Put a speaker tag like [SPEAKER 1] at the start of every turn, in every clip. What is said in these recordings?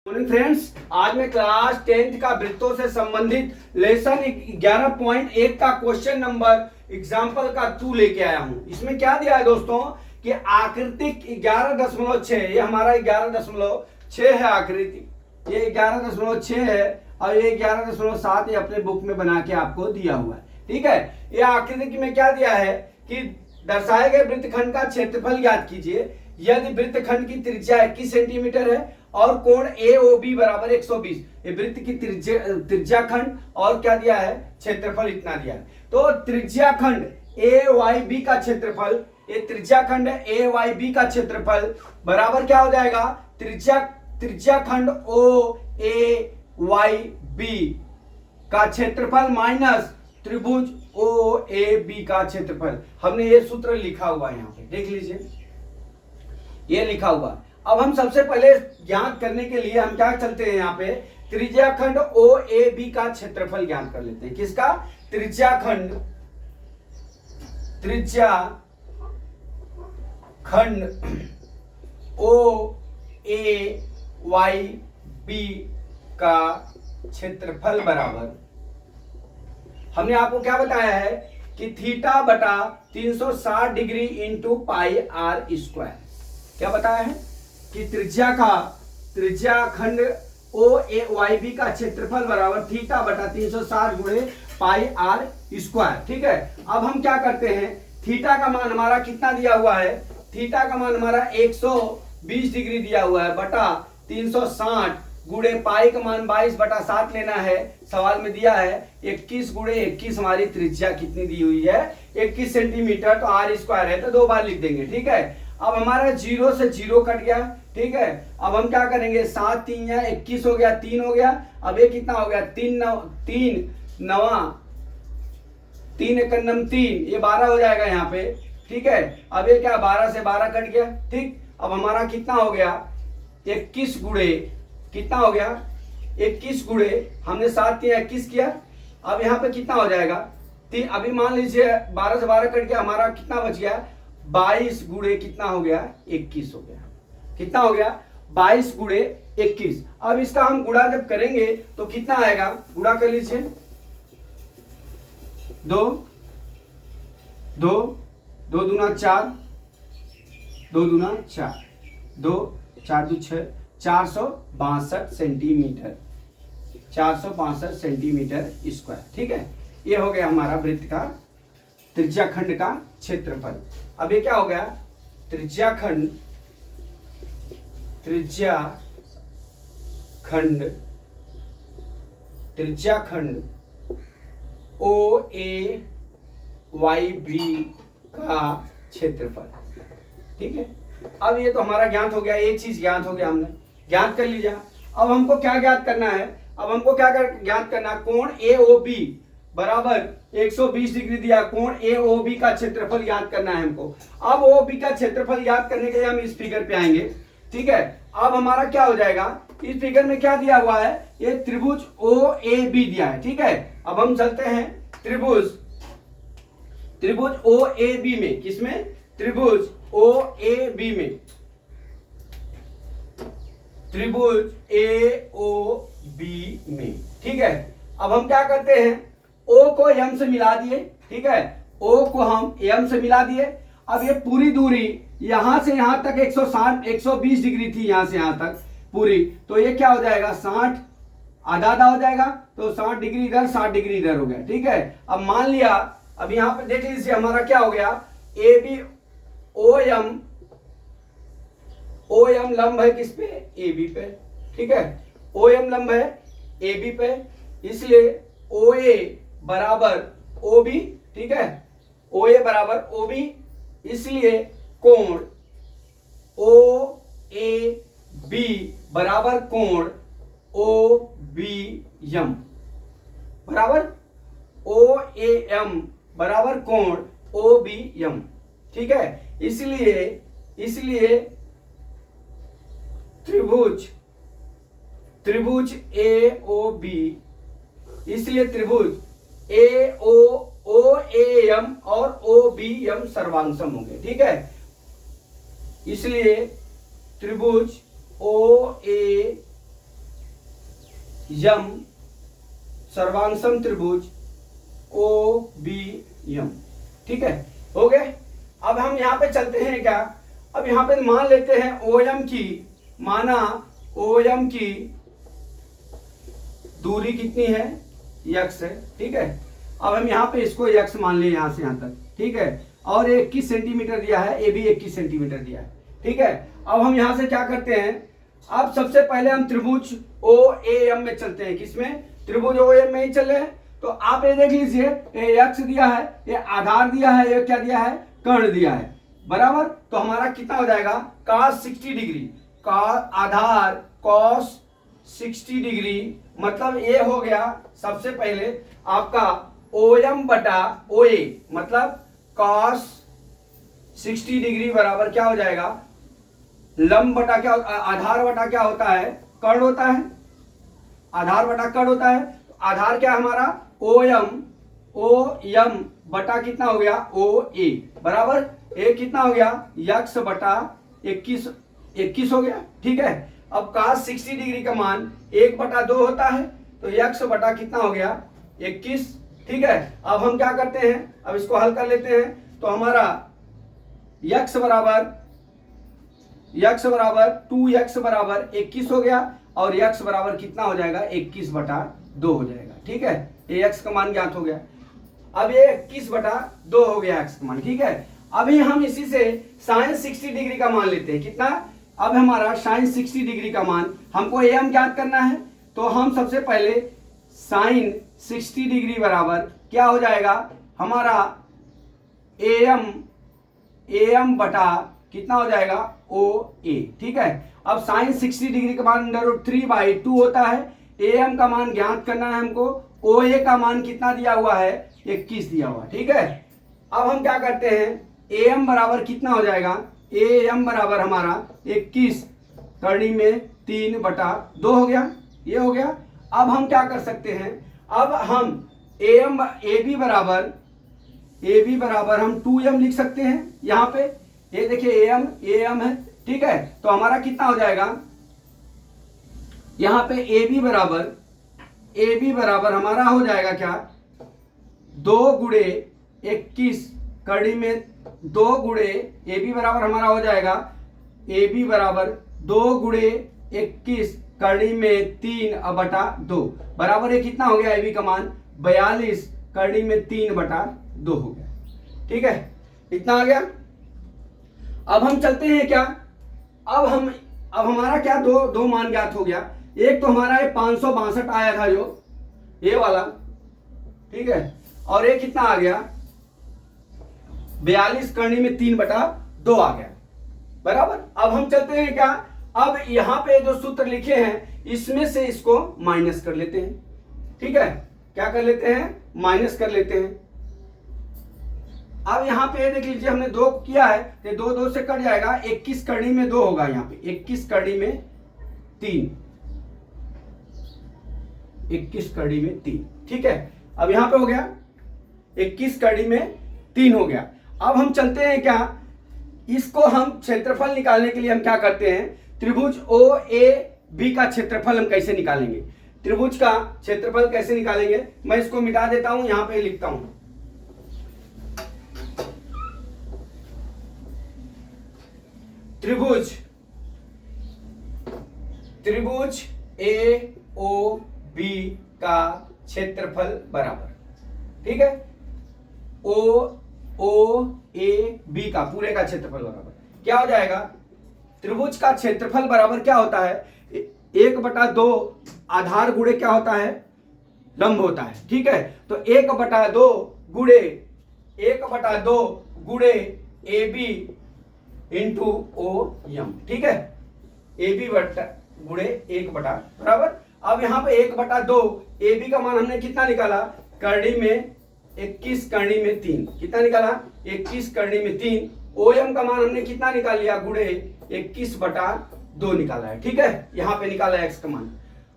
[SPEAKER 1] Morning friends, आज मैं class 10th का वृत्तों से संबंधित लेसन 11.1 का क्वेश्चन नंबर एग्जाम्पल का 2 लेके आया हूं। इसमें क्या दिया है दोस्तों कि आकृतिक 11.6, ये हमारा 11.6 है आकृति, ये 11.6 है और ये 11.7 ये अपने बुक में बना के आपको दिया हुआ है। ठीक है, ये आकृति में क्या दिया है कि दर्शाए गए वृत्तखंड का क्षेत्रफल ज्ञात कीजिए यदि वृत्तखंड की त्रिज्या 21 सेंटीमीटर है और कोण AOB बराबर 120। ये वृत्त की त्रिज्या खंड और क्या दिया है, क्षेत्रफल इतना दिया है। तो त्रिज्या खंड AYB का क्षेत्रफल, ये त्रिज्या खंड AYB का क्षेत्रफल बराबर क्या हो जाएगा, त्रिज्या खंड OAYB का क्षेत्रफल माइनस त्रिभुज OAB का क्षेत्रफल। हमने ये सूत्र लिखा हुआ है, यहाँ पे देख लीजिए, ये लिखा हुआ। अब हम सबसे पहले ज्ञात करने के लिए हम क्या चलते हैं, यहाँ पे त्रिज्या खंड OAB का क्षेत्रफल ज्ञात कर लेते हैं। किसका, त्रिज्या खंड OAYB का क्षेत्रफल बराबर, हमने आपको क्या बताया है कि थीटा बटा 360 degree into pi r square. क्या बताया है कि त्रिज्या खंड OAYB का क्षेत्रफल बराबर थीटा बटा 360 गुणे पाई आर स्क्वायर। ठीक है, अब हम क्या करते हैं, थीटा का मान हमारा कितना दिया हुआ है, थीटा का मान हमारा 120 डिग्री दिया हुआ है बटा 360 गुणे पाई का मान 22/7 लेना है। सवाल में दिया है 21 गुणे 21, हमारी त्रिज्या कितनी दी हुई है 21 सेंटीमीटर, तो आर स्क्वायर है तो 2 बार लिख देंगे। ठीक है, अब हमारा 0 से 0 कट गया। ठीक है, अब हम क्या करेंगे, 7 3 या 21 हो गया, 3 हो गया। अब ये कितना हो गया, 3 एकम 3, ये 12 हो जाएगा यहाँ पे। ठीक है, अब ये क्या 12 से 12 कट गया। ठीक, अब हमारा कितना हो गया 21 गुणे कितना हो गया 21 गुणे, हमने 7 3 21 किया। अब यहाँ पे कितना हो जाएगा, अभी मान लीजिए 12 से 12 कट गया, हमारा कितना बच गया 22 गुणे कितना हो गया 21 हो गया। कितना हो गया 22 गुणे 21। अब इसका हम गुणा जब करेंगे तो कितना आएगा, गुणा कर लीजिए, 2 2 2 दूना 4, 2 दूना 4, 2 4 2 6, 462 सेंटीमीटर, 462 सेंटीमीटर स्क्वायर। ठीक है, ये हो गया हमारा वृत्त का त्रिज्या खंड का क्षेत्रफल। अब ये क्या हो गया, त्रिज्या खंड OAYB का क्षेत्रफल। ठीक है, अब ये तो हमारा ज्ञात हो गया, एक चीज ज्ञात हो गया, हमने ज्ञात कर लीजिए। अब हमको क्या ज्ञात करना है, अब हमको क्या ज्ञात करना, कोण AOB बराबर 120 डिग्री दिया, कोण AOB का क्षेत्रफल ज्ञात करना है हमको। अब OB का क्षेत्रफल ज्ञात करने के लिए हम इस फिगर पे आएंगे। ठीक है, अब हमारा क्या हो जाएगा, इस फिगर में क्या दिया हुआ है, ये त्रिभुज OAB दिया है। ठीक है, अब हम चलते हैं त्रिभुज OAB में, किसमें, त्रिभुज OAB में, त्रिभुज AOB में। ठीक है, अब हम क्या करते हैं, O को M से मिला दिए। ठीक है, O को हम M से मिला दिए। अब ये पूरी दूरी यहां से यहां तक 120 डिग्री थी, यहां से यहां तक पूरी, तो ये क्या हो जाएगा 60, आधा आधा हो जाएगा, तो 60 डिग्री इधर 60 डिग्री इधर हो गया। ठीक है, अब मान लिया, अब यहां पे देख लीजिए हमारा क्या हो गया, AB OM लंब है किस पे, AB पे। ठीक है, OM लंब है AB पे, इसलिए OA बराबर OB। ठीक है, OA बराबर OB, इसलिए कोण OAB बराबर कोण OBM बराबर OAM बराबर कोण OBM। ठीक है, इसलिए त्रिभुज AOB, इसलिए त्रिभुज OAM और OBM सर्वांशम होंगे। ठीक है, इसलिए त्रिभुज OA यम सर्वांशम त्रिभुज ओ बी यम। ठीक है, हो गए। अब हम यहाँ पे चलते हैं क्या, अब यहाँ पे मान लेते हैं ओएम की, माना ओएम की दूरी कितनी है, यक्स है। ठीक है, अब हम यहाँ पे इसको यक्स मान लिए यहाँ से यहाँ तक। ठीक है, और 21 सेंटीमीटर दिया है, ए भी 21 सेंटीमीटर दिया है। ठीक है, अब हम यहाँ से क्या करते हैं, अब सबसे पहले हम त्रिभुज ओ ए एम में चलते हैं। किसमें, त्रिभुज ओ एम में ही चल रहे हैं। तो आप ये देख लीजिए, ये यक्स दिया है, ये आधार दिया है, ये क्या दिया है, कर्ण दिया है, बराबर। तो हमारा कितना हो जाएगा, cos 60 डिग्री, का आधार cos 60 डिग्री, मतलब ये हो गया सबसे पहले आपका OM बटा OA, मतलब cos 60 डिग्री बराबर क्या हो जाएगा, लंब बटा क्या, आधार बटा क्या होता है, कर्ण होता है, आधार बटा कर्ण होता है। तो आधार क्या हमारा OM बटा कितना हो गया, OA बराबर ए कितना हो गया, यक्स बटा 21 हो गया। ठीक है, अब cos 60 डिग्री का मान 1/2 होता है, तो यक्स बटा कितना हो गया, 21। ठीक है, अब हम क्या करते हैं, अब इसको हल कर लेते हैं। तो हमारा यक्स बराबर 2x बराबर 21 हो गया, और यक्स बराबर कितना हो जाएगा, 21/2 हो जाएगा। ठीक है, ये x का मान ज्ञात हो गया। अब ये 21/2 हो गया x का मान। ठीक है, अभी हम इसी से sin 60 डिग्री का मान लेते हैं। कितना, अब हमारा sin 60 डिग्री का मान हमको am ज्ञात करना है। तो हम सबसे पहले sin 60 डिग्री बराबर क्या हो जाएगा, हमारा am बटा कितना हो जाएगा, OA। ठीक है, अब sin 60 डिग्री का मान √3/2 होता है। am का मान ज्ञात करना है हमको, OA का मान कितना दिया हुआ है, 21 दिया हुआ। ठीक है, अब हम क्या करते हैं, am बराबर कितना हो जाएगा, am बराबर हमारा 21 करनी में 3/2 हो गया, ये हो गया। अब हम क्या कर सकते हैं, अब हम AB बराबर हम 2m लिख सकते हैं। यहाँ पे ये देखिए am है। ठीक है, तो हमारा कितना हो जाएगा, यहाँ पे AB बराबर हमारा हो जाएगा क्या, 2 गुणे 21 कड़ी में 2 गुणे, AB बराबर हमारा हो जाएगा, AB बराबर 2 गुणे 21 कड़ी में 3/2 बराबर, ये कितना हो गया, AB का मान 42 कड़ी में 3/2 हो गया। ठीक है, इतना आ गया। अब हम चलते हैं क्या, अब हमारा क्या दो मान ज्ञात हो गया। एक तो हमारा ये 562 आया था जो ये वाला, ठीक है, और ये कितना आ गया, 42 करनी में 3/2 आ गया, बराबर। अब हम चलते हैं क्या, अब यहां पे जो सूत्र लिखे हैं इसमें से इसको माइनस कर लेते हैं। ठीक है, क्या कर लेते हैं, माइनस कर लेते हैं। अब यहाँ पे देख लीजिए, हमने 2 किया है, ये 2 से कट जाएगा, 21 करनी में 2 होगा, यहाँ पे 21 करनी में 3, 21 करनी में 3। ठीक है, अब यहाँ पे हो गया 21 करनी में 3 हो गया। अब हम चलते हैं क्या, इसको हम क्षेत्रफल निकालने के लिए हम क्या करते हैं, त्रिभुज OAB का क्षेत्रफल हम कैसे निकालेंगे, त्रिभुज का क्षेत्रफल कैसे निकालेंगे, मैं इसको मिटा देता हूं, यहां पे लिखता हूं। त्रिभुज AOB का क्षेत्रफल बराबर, ठीक है, OAB का पूरे का क्षेत्रफल बराबर क्या हो जाएगा, त्रिभुज का क्षेत्रफल बराबर क्या होता है, 1/2 आधार गुणे क्या होता है, लंब होता है। ठीक है, तो 1/2 गुणे AB इंटू OM। ठीक है, AB गुणे 1/, बराबर। अब यहाँ पे 1/2 AB का मान हमने कितना निकाला, करनी में 21 करनी में 3, कितना निकाला, 21 करनी में 3। OM का मान हमने कितना निकाल लिया, गुणे 21/2 निकाला है। ठीक है, यहाँ पे निकाला है x का मान।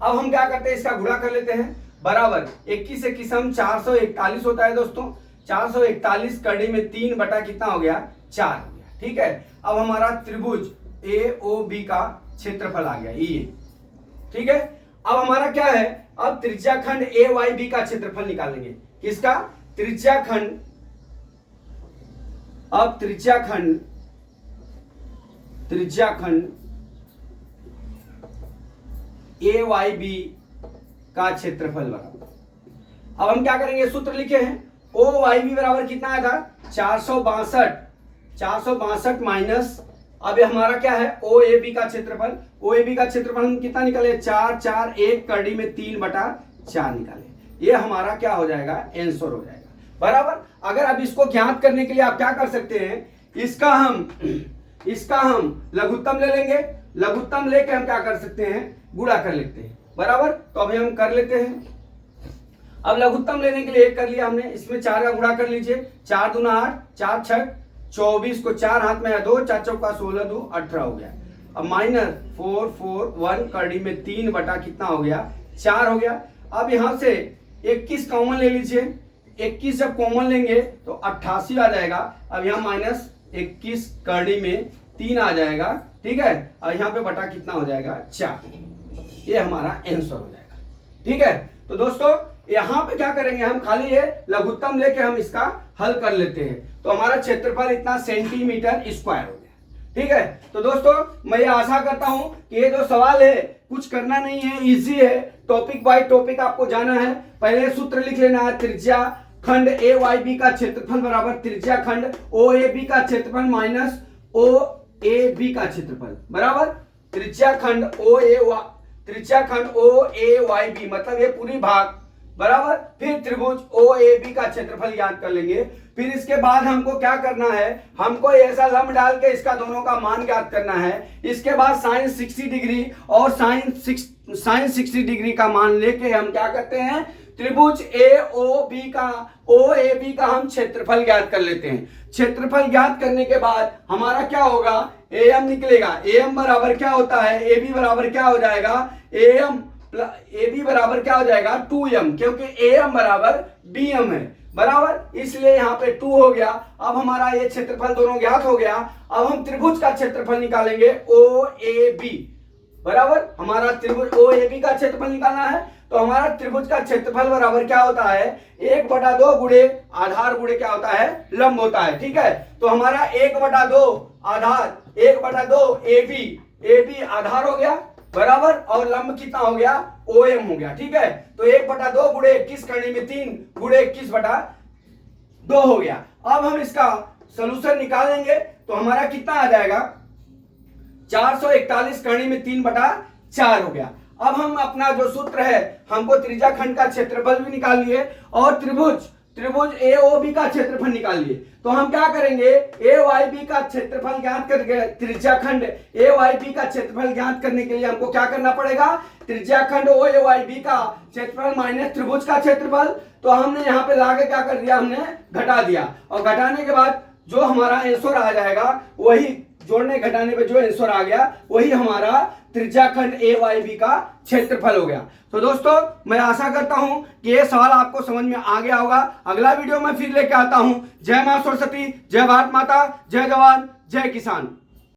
[SPEAKER 1] अब हम क्या करते हैं, इसका गुणा कर लेते हैं, बराबर 21 से किसम 441 होता है दोस्तों, 441 करनी में 3 बटा कितना हो गया, 4 हो गया। ठीक है, अब हमारा त्रिभुज AOB का क्षेत्रफल आ गया ये। ठीक है, अब हमारा क्या है, अब त्रिज्याखंड ए वाई बी का क्षेत्रफल निकालेंगे। किसका? त्रिज्याखंड, अब त्रिज्याखंड ए वाई बी का क्षेत्रफल बराबर, अब हम क्या करेंगे, सूत्र लिखे हैं, ओ वाई बी बराबर कितना आया था 462 माइनस, अब ये हमारा क्या है ओ ए बी का क्षेत्रफल, ओ ए बी का क्षेत्रफल हम कितना निकाले 4 4 1 कड़ी में 3/4 निकाले, ये हमारा क्या हो जाएगा आंसर हो जाएगा बराबर। अगर अब इसको ज्ञात करने के लिए आप क्या कर सकते हैं, इसका हम लघुत्तम ले लेंगे, लघुत्तम लेके हम क्या कर सकते हैं गुणा कर लेते हैं बराबर। तो अभी हम कर लेते हैं, अब लघुत्तम लेने के लिए एक कर लिया हमने, इसमें 4 का गुणा कर लीजिए, 4 दूना 8, 4 6 24 को 4 हाथ में है 2, 4 चौका 16 2 18 हो गया। अब माइनस 4 4 1 कड़ी में 3 बटा कितना हो गया 4 हो गया। अब यहां से 21 कॉमन ले लीजिए, 21 जब कॉमन लेंगे तो 88 आ जाएगा। अब यहाँ माइनस 21 कड़ी में 3 आ जाएगा, ठीक है। अब यहाँ पे बटा कितना हो जाएगा 4, ये हमारा आंसर हो जाएगा, ठीक है। तो दोस्तों यहाँ पे क्या करेंगे, हम खाली ये लघुत्तम लेके हम इसका हल कर लेते हैं, तो हमारा क्षेत्रफल इतना सेंटीमीटर स्क्वायर हो गया, ठीक है। तो दोस्तों मैं ये आशा करता हूं कि ये जो सवाल है कुछ करना नहीं है, इजी है, टॉपिक बाय टॉपिक आपको जाना है। पहले सूत्र लिख लेना है, त्रिज्या खंड ए वाई बी का क्षेत्रफल बराबर त्रिज्या खंड ओ ए बी का क्षेत्रफल माइनस ओ ए बी का क्षेत्रफल बराबर त्रिज्या खंड ओ ए वाई बी, मतलब ये पूरी भाग बराबर। फिर त्रिभुज ओ ए बी का क्षेत्रफल याद कर लेंगे। फिर इसके बाद हमको क्या करना है, हमको ऐसा लंब डाल के इसका दोनों का मान ज्ञात करना है। इसके बाद साइन 60 डिग्री और साइन 60 डिग्री का मान लेके हम क्या करते हैं, त्रिभुज ओ ए बी का हम क्षेत्रफल ज्ञात कर लेते हैं। क्षेत्रफल ज्ञात करने के बाद हमारा क्या होगा, एम निकलेगा। एम बराबर क्या होता है, ए बी बराबर क्या हो जाएगा, ए बी बराबर क्या हो जाएगा 2m, क्योंकि am बराबर bm है बराबर, इसलिए यहाँ पे 2 हो गया। अब हमारा ये क्षेत्रफल दोनों ज्ञात हो गया। अब हम त्रिभुज का क्षेत्रफल निकालेंगे ओ ए बी बराबर, हमारा त्रिभुज ओ ए बी का क्षेत्रफल निकालना है। तो हमारा त्रिभुज का क्षेत्रफल बराबर क्या होता है 1/2 गुणे आधार गुणे क्या होता है लंब होता है, ठीक है। तो हमारा 1/2 आधार 1/2 ए बी आधार हो गया बराबर, और लंब कितना हो गया OM हो गया, ठीक है। तो 1/2 गुणे 21 करने में 3 गुणे 21/2 हो गया। अब हम इसका सॉल्यूशन निकालेंगे तो हमारा कितना आ जाएगा 441 करने में 3/4 हो गया। अब हम अपना जो सूत्र है, हमको त्रिज्याखंड का क्षेत्रफल भी निकाल लिए और त्रिभुज AOB का क्षेत्रफल निकाल लिए। तो हम क्या करेंगे, AYB का क्षेत्रफल ज्ञात करके त्रिज्याखंड AYB का क्षेत्रफल ज्ञात करने के लिए हमको क्या करना पड़ेगा, त्रिज्याखंड OAYB का क्षेत्रफल माइनस त्रिभुज का क्षेत्रफल। तो हमने यहाँ पे लाके क्या कर दिया, हमने घटा दिया, और घटाने के बाद जो हमारा आंसर आ जाएगा वही, जोड़ने घटाने पे जो आंसर आ गया वही हमारा त्रिज्याखंड AYB का क्षेत्रफल हो गया। तो दोस्तों मैं आशा करता हूं कि ये सवाल आपको समझ में आ गया होगा। अगला वीडियो में फिर लेके आता हूं। जय मां सरस्वती, जय भारत माता, जय जवान, जय किसान।